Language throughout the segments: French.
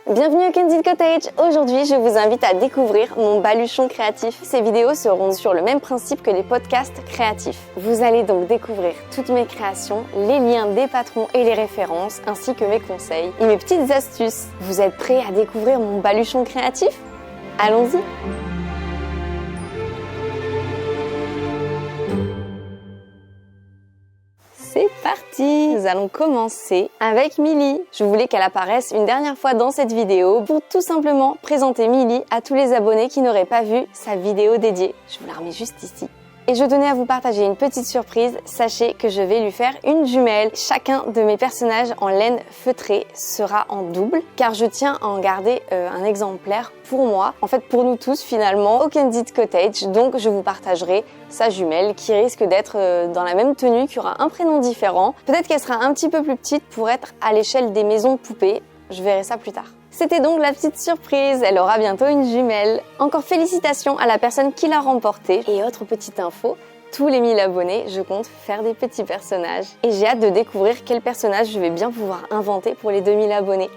Bienvenue au Candid Cottage. Aujourd'hui, je vous invite à découvrir mon baluchon créatif. Ces vidéos seront sur le même principe que les podcasts créatifs. Vous allez donc découvrir toutes mes créations, les liens des patrons et les références, ainsi que mes conseils et mes petites astuces. Vous êtes prêts à découvrir mon baluchon créatif? Allons-y! C'est parti! Nous allons commencer avec Milly. Je voulais qu'elle apparaisse une dernière fois dans cette vidéo pour tout simplement présenter Milly à tous les abonnés qui n'auraient pas vu sa vidéo dédiée. Je vous la remets juste ici. Et je tenais à vous partager une petite surprise. Sachez que je vais lui faire une jumelle. Chacun de mes personnages en laine feutrée sera en double, car je tiens à en garder un exemplaire pour moi. En fait, pour nous tous finalement, au Candid Cottage. Donc, je vous partagerai sa jumelle qui risque d'être dans la même tenue, qui aura un prénom différent. Peut-être qu'elle sera un petit peu plus petite pour être à l'échelle des maisons poupées. Je verrai ça plus tard. C'était donc la petite surprise, elle aura bientôt une jumelle. Encore félicitations à la personne qui l'a remportée. Et autre petite info, tous les 1000 abonnés, je compte faire des petits personnages. Et j'ai hâte de découvrir quel personnage je vais bien pouvoir inventer pour les 2000 abonnés.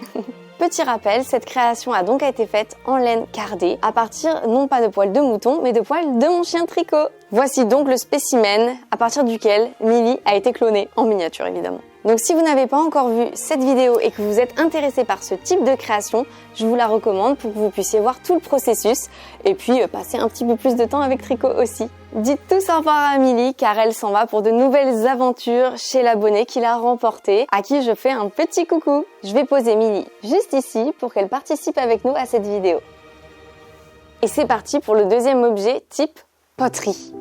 Petit rappel, cette création a donc été faite en laine cardée, à partir non pas de poils de mouton, mais de poils de mon chien Tricot. Voici donc le spécimen à partir duquel Milly a été clonée, en miniature évidemment. Donc si vous n'avez pas encore vu cette vidéo et que vous êtes intéressé par ce type de création, je vous la recommande pour que vous puissiez voir tout le processus et puis passer un petit peu plus de temps avec Tricot aussi. Dites tous au revoir à Milly car elle s'en va pour de nouvelles aventures chez l'abonné qui l'a remporté, à qui je fais un petit coucou. Je vais poser Milly juste ici pour qu'elle participe avec nous à cette vidéo. Et c'est parti pour le deuxième objet type poterie.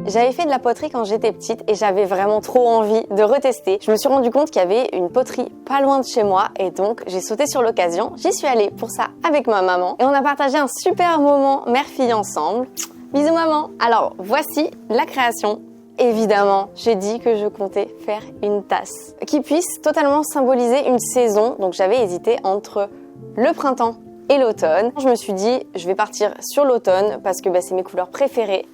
J'avais fait de la poterie quand j'étais petite et j'avais vraiment trop envie de retester. Je me suis rendu compte qu'il y avait une poterie pas loin de chez moi et donc j'ai sauté sur l'occasion. J'y suis allée pour ça avec ma maman et on a partagé un super moment mère-fille ensemble. Bisous maman! Alors voici la création. Évidemment, j'ai dit que je comptais faire une tasse qui puisse totalement symboliser une saison. Donc j'avais hésité entre le printemps et l'automne. Je me suis dit je vais partir sur l'automne parce que c'est mes couleurs préférées.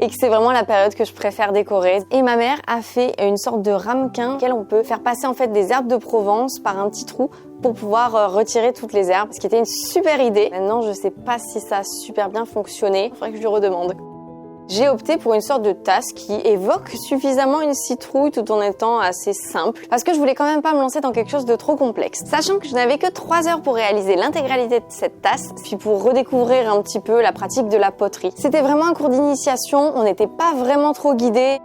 Et que c'est vraiment la période que je préfère décorer. Et ma mère a fait une sorte de ramequin auquel on peut faire passer en fait des herbes de Provence par un petit trou pour pouvoir retirer toutes les herbes, ce qui était une super idée. Maintenant, je sais pas si ça a super bien fonctionné. Il faudrait que je lui redemande. J'ai opté pour une sorte de tasse qui évoque suffisamment une citrouille tout en étant assez simple parce que je voulais quand même pas me lancer dans quelque chose de trop complexe. Sachant que je n'avais que 3 heures pour réaliser l'intégralité de cette tasse, puis pour redécouvrir un petit peu la pratique de la poterie. C'était vraiment un cours d'initiation, on n'était pas vraiment trop guidés.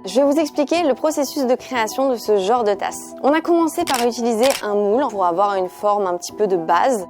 Je vais vous expliquer le processus de création de ce genre de tasse. On a commencé par utiliser un moule pour avoir une forme un petit peu de base.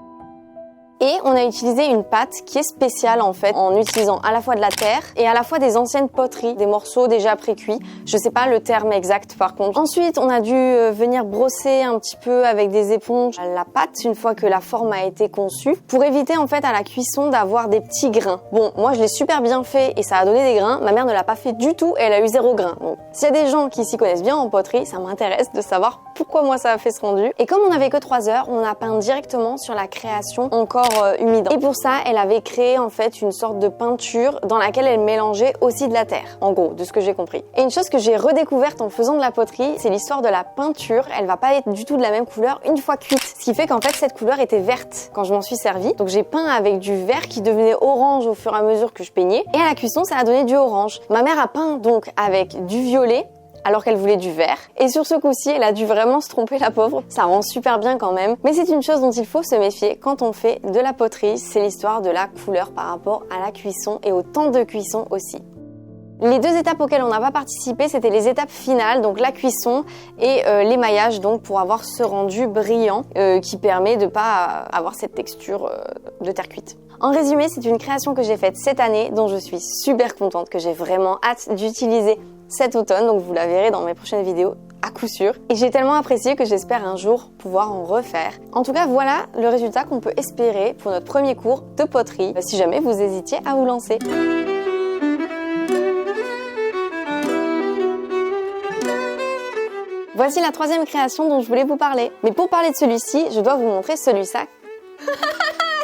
Et on a utilisé une pâte qui est spéciale en fait, en utilisant à la fois de la terre et à la fois des anciennes poteries, des morceaux déjà pré-cuits. Je sais pas le terme exact par contre. Ensuite, on a dû venir brosser un petit peu avec des éponges la pâte une fois que la forme a été conçue pour éviter en fait à la cuisson d'avoir des petits grains. Bon, moi je l'ai super bien fait et ça a donné des grains. Ma mère ne l'a pas fait du tout et elle a eu 0 grain. Donc, s'il y a des gens qui s'y connaissent bien en poterie, ça m'intéresse de savoir pourquoi moi ça a fait ce rendu. Et comme on n'avait que 3 heures, on a peint directement sur la création encore humide. Et pour ça, elle avait créé en fait une sorte de peinture dans laquelle elle mélangeait aussi de la terre, en gros, de ce que j'ai compris. Et une chose que j'ai redécouverte en faisant de la poterie, c'est l'histoire de la peinture. Elle va pas être du tout de la même couleur une fois cuite. Ce qui fait qu'en fait, cette couleur était verte quand je m'en suis servie. Donc j'ai peint avec du vert qui devenait orange au fur et à mesure que je peignais. Et à la cuisson, ça a donné du orange. Ma mère a peint donc avec du violet, alors qu'elle voulait du vert. Et sur ce coup-ci, elle a dû vraiment se tromper, la pauvre. Ça rend super bien quand même. Mais c'est une chose dont il faut se méfier quand on fait de la poterie, c'est l'histoire de la couleur par rapport à la cuisson et au temps de cuisson aussi. Les 2 étapes auxquelles on n'a pas participé, c'était les étapes finales, donc la cuisson et l'émaillage, donc pour avoir ce rendu brillant qui permet de pas avoir cette texture de terre cuite. En résumé, c'est une création que j'ai faite cette année, dont je suis super contente, que j'ai vraiment hâte d'utiliser cet automne, donc vous la verrez dans mes prochaines vidéos à coup sûr. Et j'ai tellement apprécié que j'espère un jour pouvoir en refaire. En tout cas, voilà le résultat qu'on peut espérer pour notre premier cours de poterie, si jamais vous hésitiez à vous lancer. Voici la 3e création dont je voulais vous parler. Mais pour parler de celui-ci, je dois vous montrer celui-ci.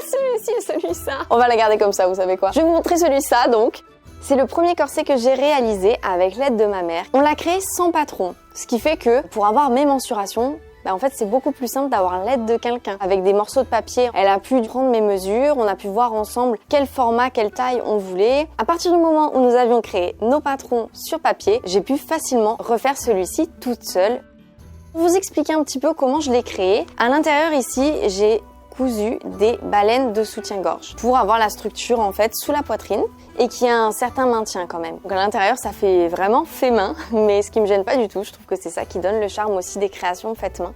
Celui-ci et celui-ci. On va la garder comme ça, vous savez quoi. Je vais vous montrer celui-ci donc. C'est le premier corset que j'ai réalisé avec l'aide de ma mère. On l'a créé sans patron, ce qui fait que pour avoir mes mensurations, en fait c'est beaucoup plus simple d'avoir l'aide de quelqu'un. Avec des morceaux de papier, elle a pu prendre mes mesures, on a pu voir ensemble quel format, quelle taille on voulait. À partir du moment où nous avions créé nos patrons sur papier, j'ai pu facilement refaire celui-ci toute seule. Pour vous expliquer un petit peu comment je l'ai créé, à l'intérieur ici, j'ai cousu des baleines de soutien-gorge pour avoir la structure en fait sous la poitrine et qui a un certain maintien quand même. Donc à l'intérieur ça fait vraiment fait main, mais ce qui me gêne pas du tout, je trouve que c'est ça qui donne le charme aussi des créations faites main.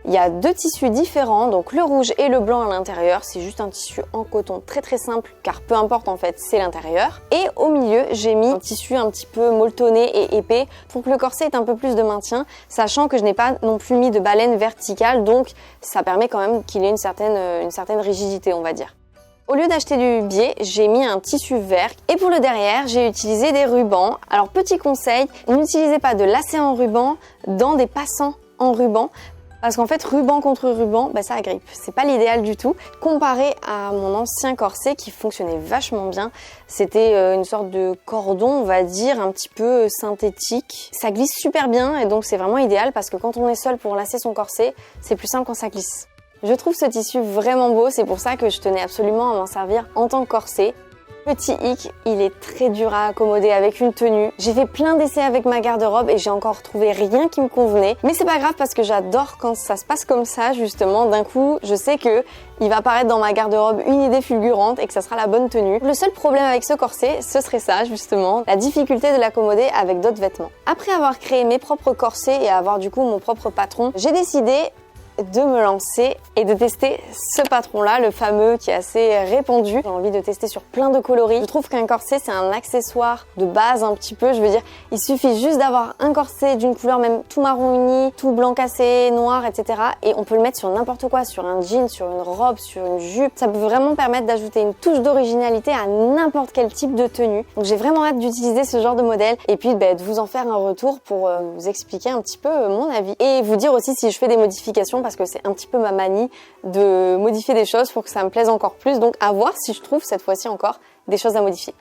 Il y a deux tissus différents, donc le rouge et le blanc à l'intérieur, c'est juste un tissu en coton très simple car peu importe en fait c'est l'intérieur. Et au milieu j'ai mis un tissu un petit peu molletonné et épais pour que le corset ait un peu plus de maintien, sachant que je n'ai pas non plus mis de baleine verticale, donc ça permet quand même qu'il ait une certaine rigidité on va dire. Au lieu d'acheter du biais, j'ai mis un tissu vert et pour le derrière, j'ai utilisé des rubans. Alors petit conseil, n'utilisez pas de lacets en ruban dans des passants en ruban. Parce qu'en fait, ruban contre ruban, ça agrippe. C'est pas l'idéal du tout. Comparé à mon ancien corset qui fonctionnait vachement bien, c'était une sorte de cordon, on va dire, un petit peu synthétique. Ça glisse super bien et donc c'est vraiment idéal parce que quand on est seul pour lacer son corset, c'est plus simple quand ça glisse. Je trouve ce tissu vraiment beau, c'est pour ça que je tenais absolument à m'en servir en tant que corset. Petit hic, il est très dur à accommoder avec une tenue. J'ai fait plein d'essais avec ma garde-robe et j'ai encore trouvé rien qui me convenait. Mais c'est pas grave parce que j'adore quand ça se passe comme ça justement. D'un coup, je sais que il va apparaître dans ma garde-robe une idée fulgurante et que ça sera la bonne tenue. Le seul problème avec ce corset, ce serait ça justement, la difficulté de l'accommoder avec d'autres vêtements. Après avoir créé mes propres corsets et avoir du coup mon propre patron, j'ai décidé de me lancer et de tester ce patron-là, le fameux qui est assez répandu. J'ai envie de tester sur plein de coloris. Je trouve qu'un corset, c'est un accessoire de base un petit peu. Je veux dire, il suffit juste d'avoir un corset d'une couleur même tout marron uni, tout blanc cassé, noir, etc. Et on peut le mettre sur n'importe quoi, sur un jean, sur une robe, sur une jupe. Ça peut vraiment permettre d'ajouter une touche d'originalité à n'importe quel type de tenue. Donc j'ai vraiment hâte d'utiliser ce genre de modèle et puis de vous en faire un retour pour vous expliquer un petit peu mon avis. Et vous dire aussi si je fais des modifications parce que c'est un petit peu ma manie de modifier des choses pour que ça me plaise encore plus. Donc à voir si je trouve cette fois-ci encore des choses à modifier.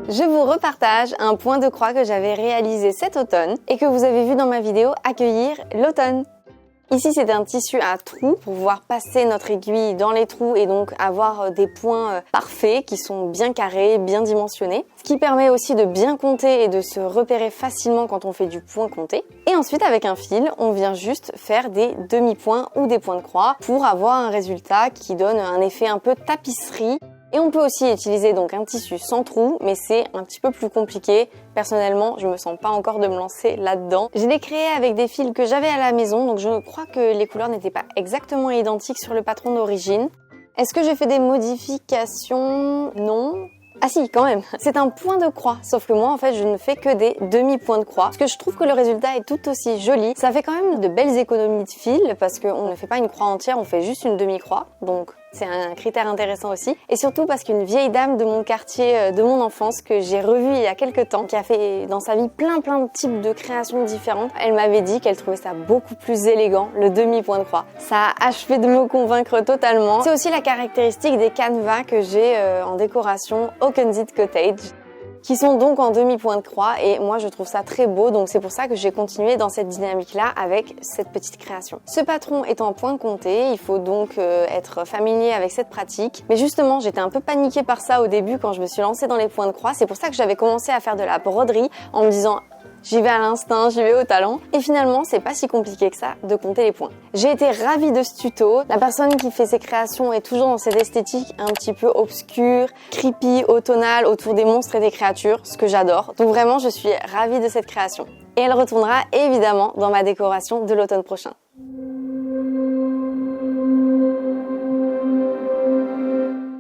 Je vous repartage un point de croix que j'avais réalisé cet automne et que vous avez vu dans ma vidéo Accueillir l'automne. Ici, c'est un tissu à trous pour pouvoir passer notre aiguille dans les trous et donc avoir des points parfaits qui sont bien carrés, bien dimensionnés. Ce qui permet aussi de bien compter et de se repérer facilement quand on fait du point compté. Et ensuite, avec un fil, on vient juste faire des demi-points ou des points de croix pour avoir un résultat qui donne un effet un peu tapisserie. Et on peut aussi utiliser donc un tissu sans trous, mais c'est un petit peu plus compliqué. Personnellement, je me sens pas encore de me lancer là-dedans. Je l'ai créé avec des fils que j'avais à la maison, donc je crois que les couleurs n'étaient pas exactement identiques sur le patron d'origine. Est-ce que j'ai fait des modifications? Non. Ah si, quand même. C'est un point de croix, sauf que moi en fait je ne fais que des demi-points de croix. Parce que je trouve que le résultat est tout aussi joli. Ça fait quand même de belles économies de fil parce qu'on ne fait pas une croix entière, on fait juste une demi-croix. Donc c'est un critère intéressant aussi. Et surtout parce qu'une vieille dame de mon quartier, de mon enfance, que j'ai revue il y a quelques temps, qui a fait dans sa vie plein de types de créations différentes, elle m'avait dit qu'elle trouvait ça beaucoup plus élégant, le demi-point de croix. Ça a achevé de me convaincre totalement. C'est aussi la caractéristique des canevas que j'ai en décoration au Kunzit Cottage, qui sont donc en demi-point de croix et moi je trouve ça très beau, donc c'est pour ça que j'ai continué dans cette dynamique-là avec cette petite création. Ce patron est en point compté, il faut donc être familier avec cette pratique, mais justement j'étais un peu paniquée par ça au début quand je me suis lancée dans les points de croix, c'est pour ça que j'avais commencé à faire de la broderie en me disant j'y vais à l'instinct, j'y vais au talent. Et finalement, c'est pas si compliqué que ça de compter les points. J'ai été ravie de ce tuto. La personne qui fait ses créations est toujours dans cette esthétique un petit peu obscure, creepy, automnale, autour des monstres et des créatures, ce que j'adore. Donc vraiment, je suis ravie de cette création. Et elle retournera évidemment dans ma décoration de l'automne prochain.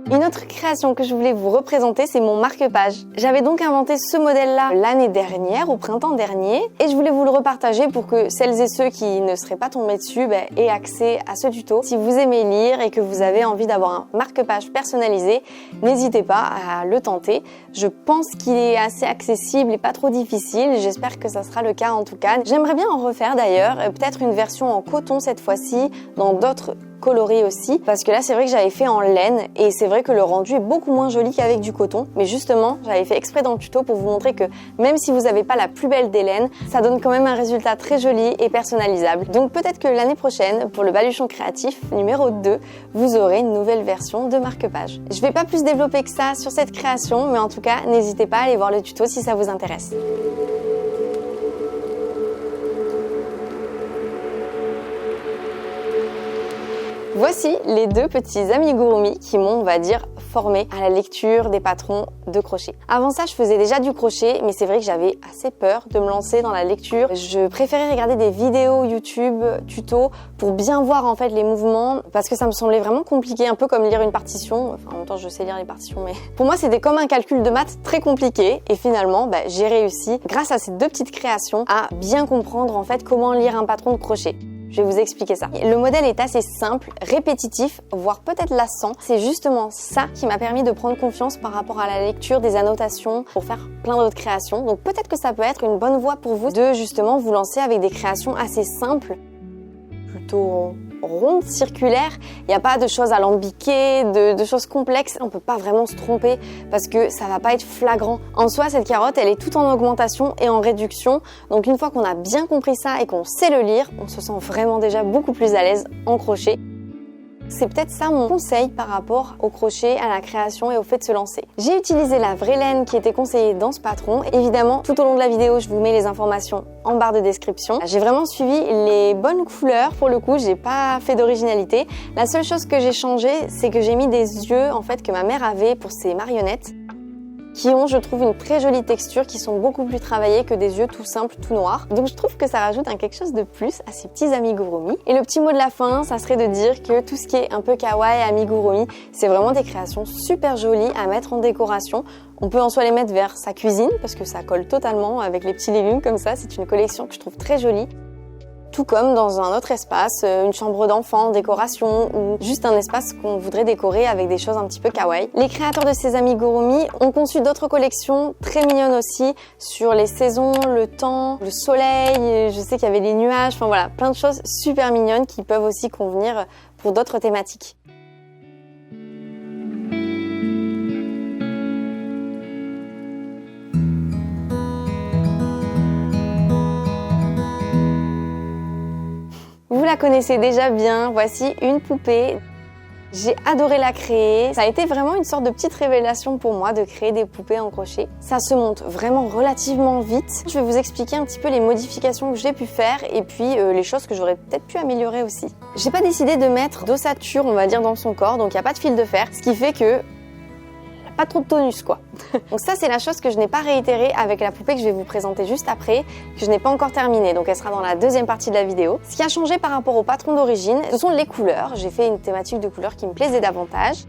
Une autre création que je voulais vous représenter, c'est mon marque-page. J'avais donc inventé ce modèle-là l'année dernière, au printemps dernier, et je voulais vous le repartager pour que celles et ceux qui ne seraient pas tombés dessus aient accès à ce tuto. Si vous aimez lire et que vous avez envie d'avoir un marque-page personnalisé, n'hésitez pas à le tenter. Je pense qu'il est assez accessible et pas trop difficile, j'espère que ça sera le cas en tout cas. J'aimerais bien en refaire d'ailleurs, peut-être une version en coton cette fois-ci, dans d'autres coloris aussi, parce que là c'est vrai que j'avais fait en laine et c'est vrai que le rendu est beaucoup moins joli qu'avec du coton, mais justement j'avais fait exprès dans le tuto pour vous montrer que même si vous n'avez pas la plus belle des laines, ça donne quand même un résultat très joli et personnalisable. Donc peut-être que l'année prochaine, pour le baluchon créatif numéro 2, vous aurez une nouvelle version de marque-page. Je vais pas plus développer que ça sur cette création, mais en tout cas n'hésitez pas à aller voir le tuto si ça vous intéresse. Voici les deux petits amigurumi qui m'ont, on va dire, formée à la lecture des patrons de crochet. Avant ça, je faisais déjà du crochet, mais c'est vrai que j'avais assez peur de me lancer dans la lecture. Je préférais regarder des vidéos YouTube, tutos, pour bien voir en fait les mouvements, parce que ça me semblait vraiment compliqué, un peu comme lire une partition. Enfin, en même temps, je sais lire les partitions, mais pour moi, c'était comme un calcul de maths très compliqué. Et finalement, j'ai réussi, grâce à ces deux petites créations, à bien comprendre en fait comment lire un patron de crochet. Je vais vous expliquer ça. Le modèle est assez simple, répétitif, voire peut-être lassant. C'est justement ça qui m'a permis de prendre confiance par rapport à la lecture des annotations pour faire plein d'autres créations. Donc peut-être que ça peut être une bonne voie pour vous de justement vous lancer avec des créations assez simples, plutôt rondes, circulaires. Il n'y a pas de choses alambiquées, de choses complexes. On peut pas vraiment se tromper parce que ça va pas être flagrant. En soi, cette carotte, elle est tout en augmentation et en réduction. Donc une fois qu'on a bien compris ça et qu'on sait le lire, on se sent vraiment déjà beaucoup plus à l'aise en crochet. C'est peut-être ça mon conseil par rapport au crochet, à la création et au fait de se lancer. J'ai utilisé la vraie laine qui était conseillée dans ce patron. Évidemment, tout au long de la vidéo, je vous mets les informations en barre de description. J'ai vraiment suivi les bonnes couleurs. Pour le coup, j'ai pas fait d'originalité. La seule chose que j'ai changé, c'est que j'ai mis des yeux en fait que ma mère avait pour ses marionnettes, qui ont, je trouve, une très jolie texture, qui sont beaucoup plus travaillés que des yeux tout simples, tout noirs. Donc je trouve que ça rajoute quelque chose de plus à ces petits amigurumi. Et le petit mot de la fin, ça serait de dire que tout ce qui est un peu kawaii, amigurumi, c'est vraiment des créations super jolies à mettre en décoration. On peut en soi les mettre vers sa cuisine, parce que ça colle totalement avec les petits légumes comme ça. C'est une collection que je trouve très jolie. Tout comme dans un autre espace, une chambre d'enfant en décoration ou juste un espace qu'on voudrait décorer avec des choses un petit peu kawaii. Les créateurs de ces amigurumi ont conçu d'autres collections très mignonnes aussi sur les saisons, le temps, le soleil, je sais qu'il y avait les nuages, enfin voilà, plein de choses super mignonnes qui peuvent aussi convenir pour d'autres thématiques. Vous la connaissez déjà bien, voici une poupée. J'ai adoré la créer. Ça a été vraiment une sorte de petite révélation pour moi de créer des poupées en crochet. Ça se monte vraiment relativement vite. Je vais vous expliquer un petit peu les modifications que j'ai pu faire et puis les choses que j'aurais peut-être pu améliorer aussi. J'ai pas décidé de mettre d'ossature, on va dire, dans son corps, donc il n'y a pas de fil de fer, ce qui fait que pas trop de tonus quoi. Donc ça c'est la chose que je n'ai pas réitérée avec la poupée que je vais vous présenter juste après, que je n'ai pas encore terminée, donc elle sera dans la deuxième partie de la vidéo. Ce qui a changé par rapport au patron d'origine, ce sont les couleurs. J'ai fait une thématique de couleurs qui me plaisait davantage.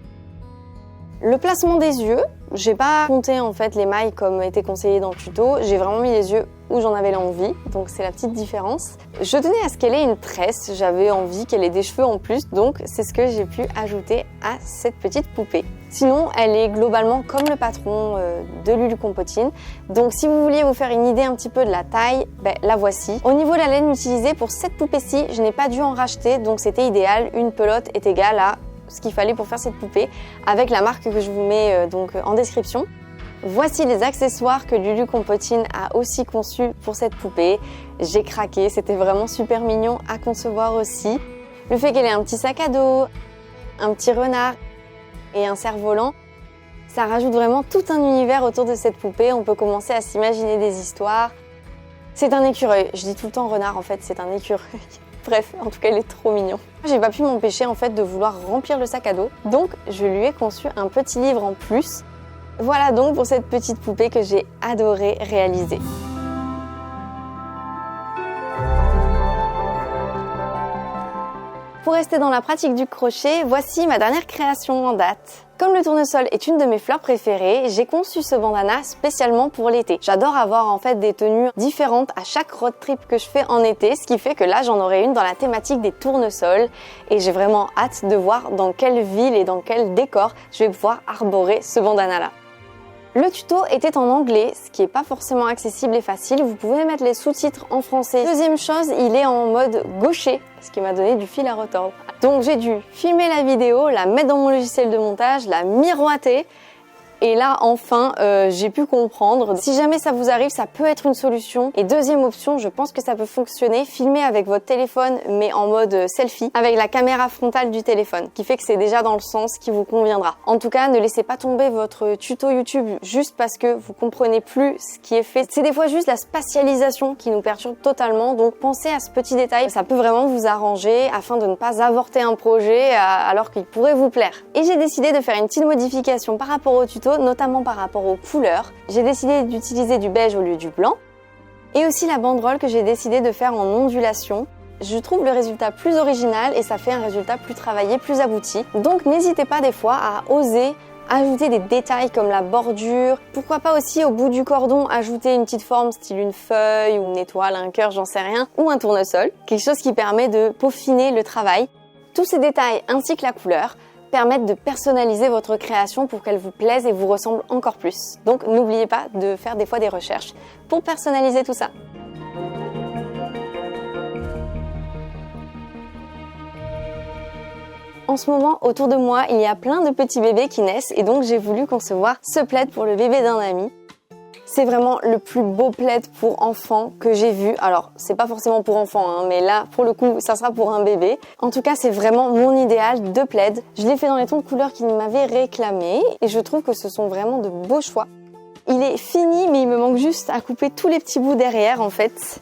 Le placement des yeux, j'ai pas compté en fait les mailles comme était conseillé dans le tuto, j'ai vraiment mis les yeux où j'en avais l'envie, donc c'est la petite différence. Je tenais à ce qu'elle ait une tresse, j'avais envie qu'elle ait des cheveux en plus, donc c'est ce que j'ai pu ajouter à cette petite poupée. Sinon, elle est globalement comme le patron de Lulu Compotine, donc si vous vouliez vous faire une idée un petit peu de la taille, la voici. Au niveau de la laine utilisée pour cette poupée-ci, je n'ai pas dû en racheter, donc c'était idéal, une pelote est égale à ce qu'il fallait pour faire cette poupée, avec la marque que je vous mets donc en description. Voici les accessoires que Lulu Compotine a aussi conçus pour cette poupée. J'ai craqué, c'était vraiment super mignon à concevoir aussi. Le fait qu'elle ait un petit sac à dos, un petit renard et un cerf-volant, ça rajoute vraiment tout un univers autour de cette poupée. On peut commencer à s'imaginer des histoires. C'est un écureuil, je dis tout le temps renard, en fait c'est un écureuil. Bref, en tout cas, il est trop mignon. J'ai pas pu m'empêcher en fait de vouloir remplir le sac à dos, donc je lui ai conçu un petit livre en plus. Voilà donc pour cette petite poupée que j'ai adoré réaliser. Pour rester dans la pratique du crochet, voici ma dernière création en date. Comme le tournesol est une de mes fleurs préférées, j'ai conçu ce bandana spécialement pour l'été. J'adore avoir en fait des tenues différentes à chaque road trip que je fais en été, ce qui fait que là j'en aurai une dans la thématique des tournesols et j'ai vraiment hâte de voir dans quelle ville et dans quel décor je vais pouvoir arborer ce bandana là. Le tuto était en anglais, ce qui n'est pas forcément accessible et facile. Vous pouvez mettre les sous-titres en français. Deuxième chose, il est en mode gaucher, ce qui m'a donné du fil à retordre. Donc j'ai dû filmer la vidéo, la mettre dans mon logiciel de montage, la miroiter. Et là, enfin, j'ai pu comprendre. Si jamais ça vous arrive, ça peut être une solution. Et deuxième option, je pense que ça peut fonctionner. Filmer avec votre téléphone, mais en mode selfie, avec la caméra frontale du téléphone, qui fait que c'est déjà dans le sens qui vous conviendra. En tout cas, ne laissez pas tomber votre tuto YouTube juste parce que vous comprenez plus ce qui est fait. C'est des fois juste la spatialisation qui nous perturbe totalement. Donc pensez à ce petit détail. Ça peut vraiment vous arranger afin de ne pas avorter un projet alors qu'il pourrait vous plaire. Et j'ai décidé de faire une petite modification par rapport au tuto, notamment par rapport aux couleurs. J'ai décidé d'utiliser du beige au lieu du blanc et aussi la banderole que j'ai décidé de faire en ondulation. Je trouve le résultat plus original et ça fait un résultat plus travaillé, plus abouti. Donc n'hésitez pas des fois à oser ajouter des détails comme la bordure. Pourquoi pas aussi au bout du cordon ajouter une petite forme style une feuille ou une étoile, un cœur, j'en sais rien, ou un tournesol. Quelque chose qui permet de peaufiner le travail. Tous ces détails ainsi que la couleur permettent de personnaliser votre création pour qu'elle vous plaise et vous ressemble encore plus. Donc n'oubliez pas de faire des fois des recherches pour personnaliser tout ça. En ce moment, autour de moi, il y a plein de petits bébés qui naissent et donc j'ai voulu concevoir ce plaid pour le bébé d'un ami. C'est vraiment le plus beau plaid pour enfants que j'ai vu. Alors, c'est pas forcément pour enfants, hein, mais là, pour le coup, ça sera pour un bébé. En tout cas, c'est vraiment mon idéal de plaid. Je l'ai fait dans les tons de couleur qu'il m'avait réclamé et je trouve que ce sont vraiment de beaux choix. Il est fini, mais il me manque juste à couper tous les petits bouts derrière, en fait.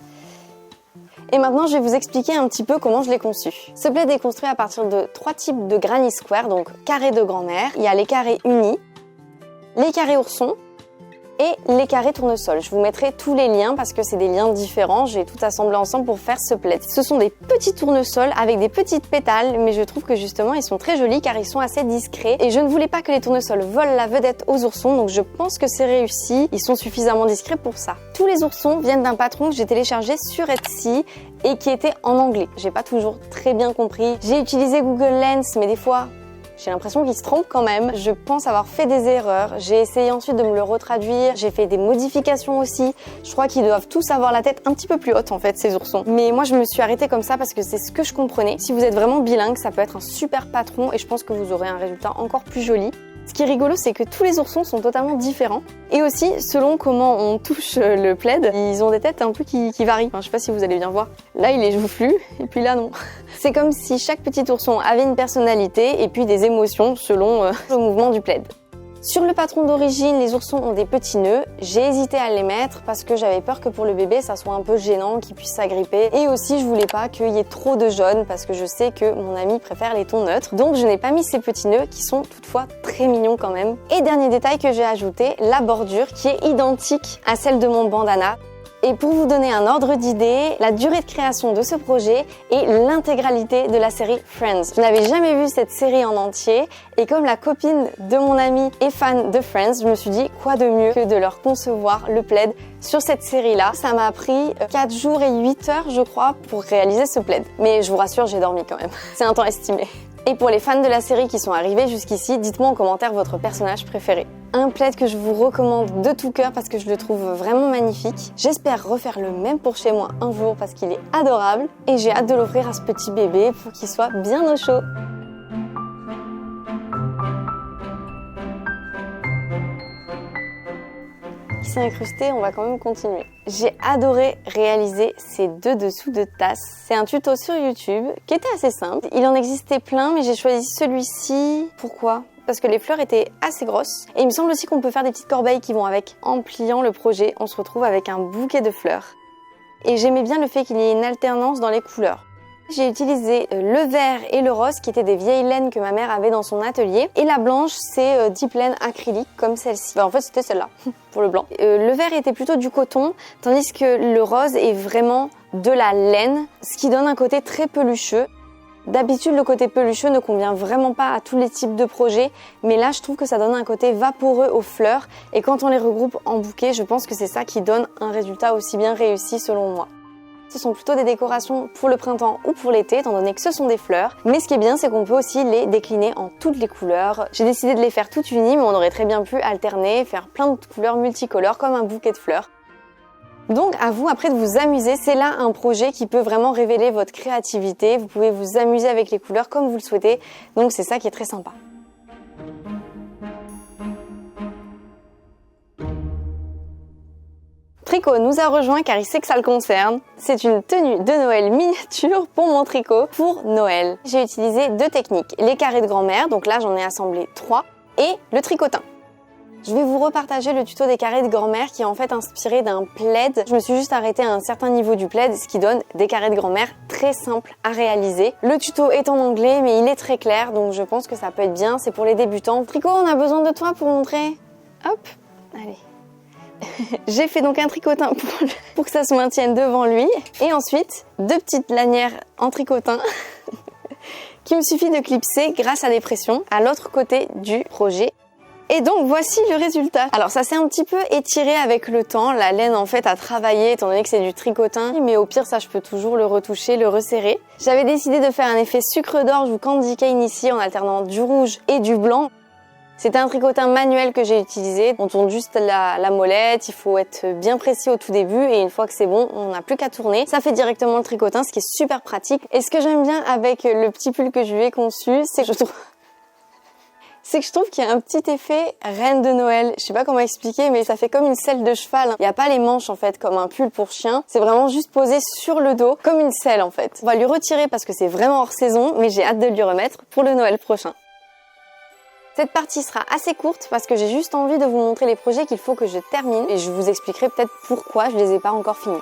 Et maintenant, je vais vous expliquer un petit peu comment je l'ai conçu. Ce plaid est construit à partir de 3 types de granny square, donc carrés de grand-mère. Il y a les carrés unis, les carrés oursons, et les carrés tournesol. Je vous mettrai tous les liens parce que c'est des liens différents. J'ai tout assemblé ensemble pour faire ce plaid. Ce sont des petits tournesols avec des petites pétales, mais je trouve que justement ils sont très jolis car ils sont assez discrets. Et je ne voulais pas que les tournesols volent la vedette aux oursons, donc je pense que c'est réussi. Ils sont suffisamment discrets pour ça. Tous les oursons viennent d'un patron que j'ai téléchargé sur Etsy et qui était en anglais. J'ai pas toujours très bien compris. J'ai utilisé Google Lens, mais des fois j'ai l'impression qu'il se trompe quand même. Je pense avoir fait des erreurs. J'ai essayé ensuite de me le retraduire. J'ai fait des modifications aussi. Je crois qu'ils doivent tous avoir la tête un petit peu plus haute en fait, ces oursons. Mais moi, je me suis arrêtée comme ça parce que c'est ce que je comprenais. Si vous êtes vraiment bilingue, ça peut être un super patron et je pense que vous aurez un résultat encore plus joli. Ce qui est rigolo, c'est que tous les oursons sont totalement différents. Et aussi, selon comment on touche le plaid, ils ont des têtes un peu qui varient. Enfin, je sais pas si vous allez bien voir. Là, il est joufflu, et puis là, non. C'est comme si chaque petit ourson avait une personnalité et puis des émotions selon le mouvement du plaid. Sur le patron d'origine, les oursons ont des petits nœuds. J'ai hésité à les mettre parce que j'avais peur que pour le bébé, ça soit un peu gênant, qu'il puisse s'agripper. Et aussi, je voulais pas qu'il y ait trop de jaune parce que je sais que mon ami préfère les tons neutres. Donc, je n'ai pas mis ces petits nœuds qui sont toutefois très mignons quand même. Et dernier détail que j'ai ajouté, la bordure qui est identique à celle de mon bandana. Et pour vous donner un ordre d'idée, la durée de création de ce projet est l'intégralité de la série Friends. Je n'avais jamais vu cette série en entier et comme la copine de mon ami est fan de Friends, je me suis dit quoi de mieux que de leur concevoir le plaid sur cette série-là. Ça m'a pris 4 jours et 8 heures je crois pour réaliser ce plaid. Mais je vous rassure, j'ai dormi quand même. C'est un temps estimé. Et pour les fans de la série qui sont arrivés jusqu'ici, dites-moi en commentaire votre personnage préféré. Un plaid que je vous recommande de tout cœur parce que je le trouve vraiment magnifique. J'espère refaire le même pour chez moi un jour parce qu'il est adorable. Et j'ai hâte de l'offrir à ce petit bébé pour qu'il soit bien au chaud. Qui s'est incrusté, on va quand même continuer. J'ai adoré réaliser ces 2 dessous de tasse. C'est un tuto sur YouTube qui était assez simple. Il en existait plein, mais j'ai choisi celui-ci. Pourquoi ? Parce que les fleurs étaient assez grosses. Et il me semble aussi qu'on peut faire des petites corbeilles qui vont avec. En pliant le projet, on se retrouve avec un bouquet de fleurs. Et j'aimais bien le fait qu'il y ait une alternance dans les couleurs. J'ai utilisé le vert et le rose qui étaient des vieilles laines que ma mère avait dans son atelier. Et la blanche, c'est 10 laines acryliques comme celle-ci. En fait, c'était celle-là pour le blanc. Le vert était plutôt du coton, tandis que le rose est vraiment de la laine, ce qui donne un côté très pelucheux. D'habitude, le côté pelucheux ne convient vraiment pas à tous les types de projets, mais là, je trouve que ça donne un côté vaporeux aux fleurs. Et quand on les regroupe en bouquet, je pense que c'est ça qui donne un résultat aussi bien réussi selon moi. Ce sont plutôt des décorations pour le printemps ou pour l'été, étant donné que ce sont des fleurs. Mais ce qui est bien, c'est qu'on peut aussi les décliner en toutes les couleurs. J'ai décidé de les faire toutes unies, mais on aurait très bien pu alterner, faire plein de couleurs multicolores comme un bouquet de fleurs. Donc à vous après de vous amuser, c'est là un projet qui peut vraiment révéler votre créativité. Vous pouvez vous amuser avec les couleurs comme vous le souhaitez, donc c'est ça qui est très sympa. Tricot nous a rejoint car il sait que ça le concerne. C'est une tenue de Noël miniature pour mon tricot pour Noël. J'ai utilisé 2 techniques, les carrés de grand-mère, donc là j'en ai assemblé 3, et le tricotin. Je vais vous repartager le tuto des carrés de grand-mère qui est en fait inspiré d'un plaid. Je me suis juste arrêtée à un certain niveau du plaid, ce qui donne des carrés de grand-mère très simples à réaliser. Le tuto est en anglais mais il est très clair, donc je pense que ça peut être bien, c'est pour les débutants. Tricot, on a besoin de toi pour montrer. Hop, allez. J'ai fait donc un tricotin pour que ça se maintienne devant lui. Et ensuite, 2 petites lanières en tricotin qu'il me suffit de clipser grâce à des pressions à l'autre côté du projet. Et donc voici le résultat. Alors ça s'est un petit peu étiré avec le temps, la laine en fait a travaillé étant donné que c'est du tricotin, mais au pire ça je peux toujours le retoucher, le resserrer. J'avais décidé de faire un effet sucre d'orge ou candy cane ici en alternant du rouge et du blanc. C'était un tricotin manuel que j'ai utilisé, on tourne juste la molette, il faut être bien précis au tout début et une fois que c'est bon, on n'a plus qu'à tourner. Ça fait directement le tricotin, ce qui est super pratique. Et ce que j'aime bien avec le petit pull que je lui ai conçu, c'est que je trouve qu'il y a un petit effet reine de Noël. Je sais pas comment expliquer, mais ça fait comme une selle de cheval. Il n'y a pas les manches en fait comme un pull pour chien. C'est vraiment juste posé sur le dos comme une selle en fait. On va lui retirer parce que c'est vraiment hors saison, mais j'ai hâte de lui remettre pour le Noël prochain. Cette partie sera assez courte parce que j'ai juste envie de vous montrer les projets qu'il faut que je termine et je vous expliquerai peut-être pourquoi je les ai pas encore finis.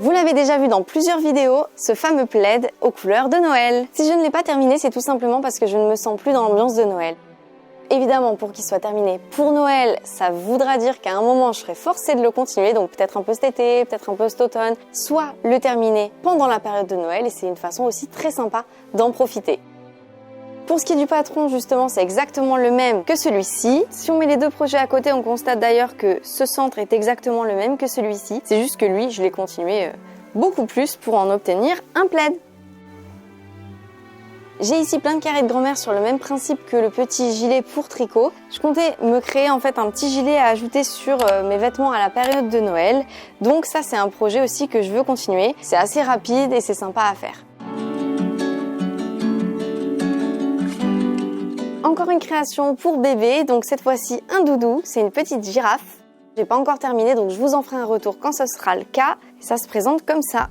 Vous l'avez déjà vu dans plusieurs vidéos, ce fameux plaid aux couleurs de Noël. Si je ne l'ai pas terminé, c'est tout simplement parce que je ne me sens plus dans l'ambiance de Noël. Évidemment, pour qu'il soit terminé pour Noël, ça voudra dire qu'à un moment, je serai forcée de le continuer, donc peut-être un peu cet été, peut-être un peu cet automne, soit le terminer pendant la période de Noël, et c'est une façon aussi très sympa d'en profiter. Pour ce qui est du patron, justement, c'est exactement le même que celui-ci. Si on met les 2 projets à côté, on constate d'ailleurs que ce centre est exactement le même que celui-ci. C'est juste que lui, je l'ai continué beaucoup plus pour en obtenir un plaid. J'ai ici plein de carrés de grand-mère sur le même principe que le petit gilet pour tricot. Je comptais me créer en fait un petit gilet à ajouter sur mes vêtements à la période de Noël. Donc ça, c'est un projet aussi que je veux continuer. C'est assez rapide et c'est sympa à faire. Encore une création pour bébé, donc cette fois-ci un doudou, c'est une petite girafe. J'ai pas encore terminé, donc je vous en ferai un retour quand ce sera le cas. Et ça se présente comme ça.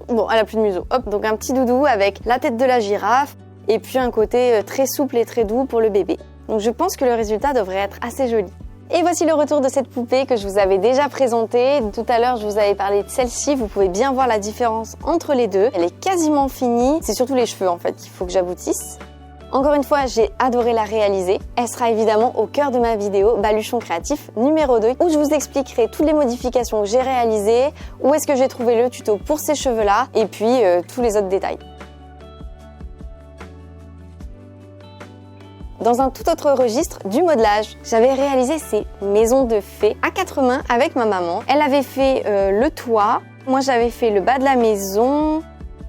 Bon, elle a plus de museau. Hop, donc un petit doudou avec la tête de la girafe et puis un côté très souple et très doux pour le bébé. Donc je pense que le résultat devrait être assez joli. Et voici le retour de cette poupée que je vous avais déjà présentée. Tout à l'heure, je vous avais parlé de celle-ci. Vous pouvez bien voir la différence entre les deux. Elle est quasiment finie. C'est surtout les cheveux en fait qu'il faut que j'aboutisse. Encore une fois, j'ai adoré la réaliser. Elle sera évidemment au cœur de ma vidéo Baluchon créatif numéro 2 où je vous expliquerai toutes les modifications que j'ai réalisées, où est-ce que j'ai trouvé le tuto pour ces cheveux-là et puis tous les autres détails. Dans un tout autre registre du modelage, j'avais réalisé ces maisons de fées à 4 mains avec ma maman. Elle avait fait le toit, moi j'avais fait le bas de la maison.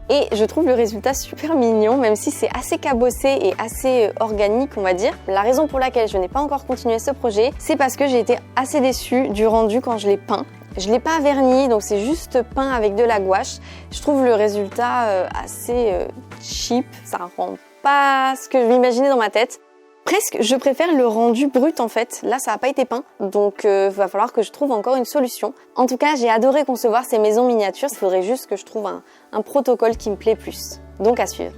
Et je trouve le résultat super mignon, même si c'est assez cabossé et assez organique, on va dire. La raison pour laquelle je n'ai pas encore continué ce projet, c'est parce que j'ai été assez déçue du rendu quand je l'ai peint. Je l'ai pas verni, donc c'est juste peint avec de la gouache. Je trouve le résultat assez cheap, ça rend pas ce que je m'imaginais dans ma tête. Presque, je préfère le rendu brut en fait. Là, ça n'a pas été peint, donc va falloir que je trouve encore une solution. En tout cas, j'ai adoré concevoir ces maisons miniatures. Il faudrait juste que je trouve un protocole qui me plaît plus. Donc à suivre.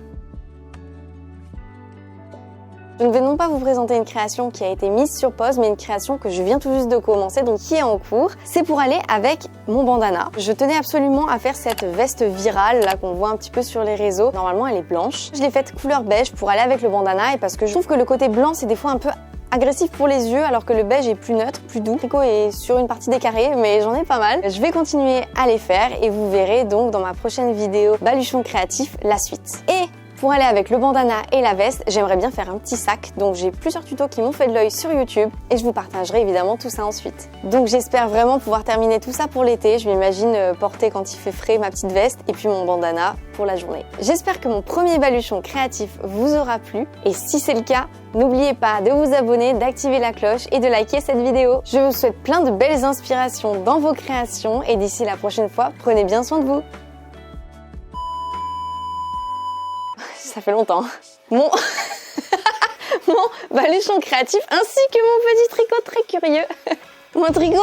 Je ne vais non pas vous présenter une création qui a été mise sur pause, mais une création que je viens tout juste de commencer, donc qui est en cours. C'est pour aller avec mon bandana. Je tenais absolument à faire cette veste virale, là qu'on voit un petit peu sur les réseaux. Normalement, elle est blanche. Je l'ai faite couleur beige pour aller avec le bandana et parce que je trouve que le côté blanc, c'est des fois un peu agressif pour les yeux, alors que le beige est plus neutre, plus doux. Le tricot est sur une partie des carrés, mais j'en ai pas mal. Je vais continuer à les faire et vous verrez donc dans ma prochaine vidéo Baluchon créatif la suite. Et Pour aller avec le bandana et la veste, j'aimerais bien faire un petit sac, donc j'ai plusieurs tutos qui m'ont fait de l'œil sur YouTube et je vous partagerai évidemment tout ça ensuite. Donc j'espère vraiment pouvoir terminer tout ça pour l'été. Je m'imagine porter quand il fait frais ma petite veste et puis mon bandana pour la journée. J'espère que mon premier baluchon créatif vous aura plu et si c'est le cas, n'oubliez pas de vous abonner, d'activer la cloche et de liker cette vidéo. Je vous souhaite plein de belles inspirations dans vos créations et d'ici la prochaine fois, prenez bien soin de vous. Ça fait longtemps. Mon baluchon créatif ainsi que mon petit tricot très curieux. Mon tricot,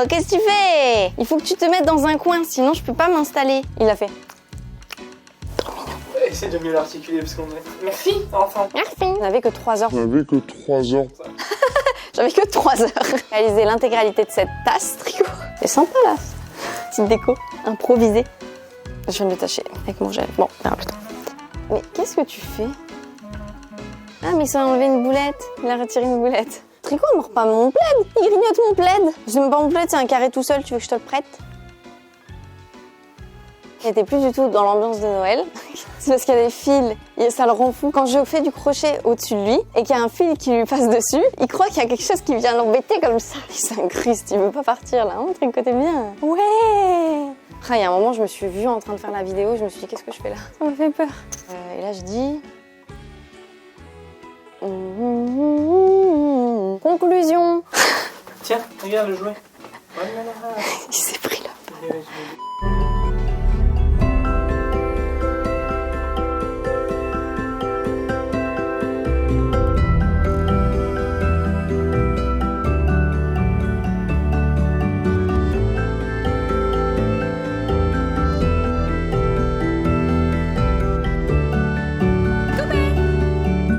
qu'est-ce que tu fais? Il faut que tu te mettes dans un coin, sinon je peux pas m'installer. Il a fait. Essaye de mieux l'articuler parce qu'on est... Merci, enfant. Merci. On n'avait que 3 heures. J'avais que 3 heures. J'avais que 3 heures. Réaliser l'intégralité de cette tasse tricot. C'est sympa là. Petite déco improvisée. Je viens de le tâcher avec mon gel. Bon, on verra plus tard. Mais qu'est-ce que tu fais? Ah, mais il s'est enlevé une boulette. Il a retiré une boulette. Tricot, on mord pas mon plaid. Il grignote mon plaid. Je n'aime pas mon plaid, c'est un carré tout seul. Tu veux que je te le prête? Il n'était plus du tout dans l'ambiance de Noël. C'est parce qu'il y a des fils, et ça le rend fou. Quand je fais du crochet au-dessus de lui et qu'il y a un fil qui lui passe dessus, il croit qu'il y a quelque chose qui vient l'embêter comme ça. Il s'incruste, il veut pas partir là. Hein, tricoter bien. Ouais. Ah, il y a un moment, je me suis vue en train de faire la vidéo, je me suis dit, qu'est-ce que je fais là? Ça me fait peur. Et là, je dis... Conclusion. Tiens, regarde le jouet. Il s'est pris là.